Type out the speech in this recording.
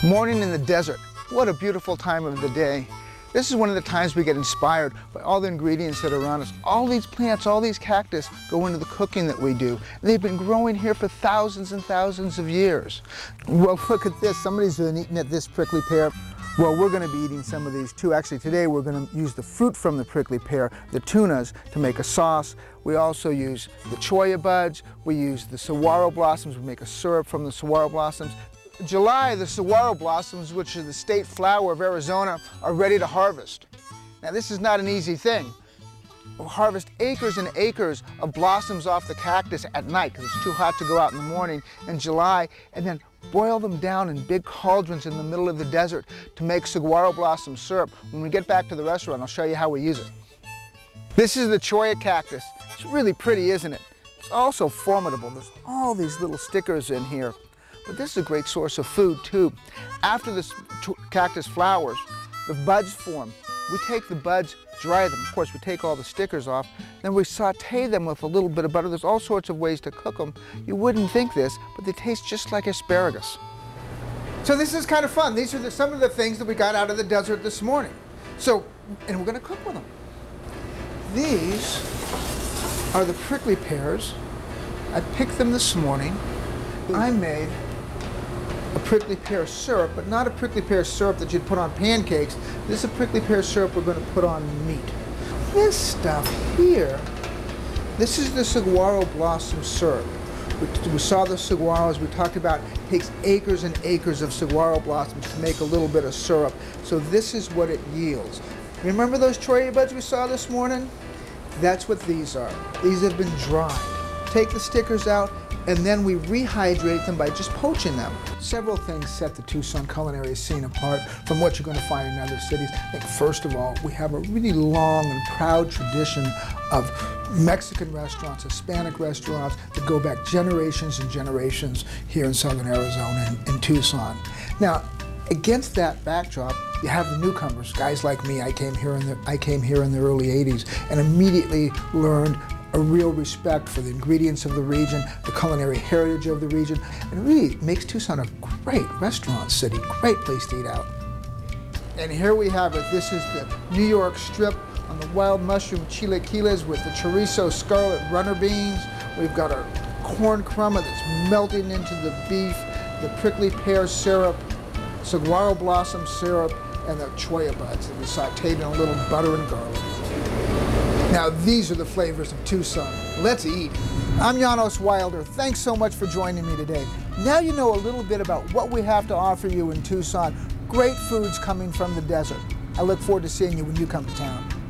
Morning in the desert. What a beautiful time of the day. This is one of the times we get inspired by all the ingredients that are around us. All these plants, all these cactus go into the cooking that we do. They've been growing here for thousands and thousands of years. Well, look at this. Somebody's been eating at this prickly pear. Well, we're going to be eating some of these too. Actually, today we're going to use the fruit from the prickly pear, the tunas, to make a sauce. We also use the cholla buds. We use the saguaro blossoms. We make a syrup from the saguaro blossoms. In July, the saguaro blossoms, which are the state flower of Arizona, are ready to harvest. Now, this is not an easy thing. We'll harvest acres and acres of blossoms off the cactus at night because it's too hot to go out in the morning in July, and then boil them down in big cauldrons in the middle of the desert to make saguaro blossom syrup. When we get back to the restaurant, I'll show you how we use it. This is the cholla cactus. It's really pretty, isn't it? It's also formidable. There's all these little stickers in here. But this is a great source of food too. After this cactus flowers, the buds form. We take the buds, dry them. Of course, we take all the stickers off. Then we saute them with a little bit of butter. There's all sorts of ways to cook them. You wouldn't think this, but they taste just like asparagus. So this is kind of fun. These are some of the things that we got out of the desert this morning. And we're going to cook with them. These are the prickly pears. I picked them this morning. I made a prickly pear syrup, but not a prickly pear syrup that you'd put on pancakes. This is a prickly pear syrup we're going to put on meat. This stuff here, this is the saguaro blossom syrup. We saw the saguaros, we talked about it takes acres and acres of saguaro blossoms to make a little bit of syrup. So this is what it yields. Remember those cholla buds we saw this morning? That's what these are. These have been dried. Take the stickers out, and then we rehydrate them by just poaching them. Several things set the Tucson culinary scene apart from what you're going to find in other cities. I think first of all, we have a really long and proud tradition of Mexican restaurants, Hispanic restaurants that go back generations and generations here in southern Arizona in Tucson. Now, against that backdrop, you have the newcomers, guys like me. I came here in the early 80s and immediately learned a real respect for the ingredients of the region, the culinary heritage of the region, and it really makes Tucson a great restaurant city, great place to eat out. And here we have it. This is the New York strip on the wild mushroom chilaquiles with the chorizo scarlet runner beans. We've got our corn crumb that's melting into the beef, the prickly pear syrup, saguaro blossom syrup, and the cholla buds that we sauteed in a little butter and garlic. Now, these are the flavors of Tucson. Let's eat. I'm Janos Wilder. Thanks so much for joining me today. Now you know a little bit about what we have to offer you in Tucson. Great foods coming from the desert. I look forward to seeing you when you come to town.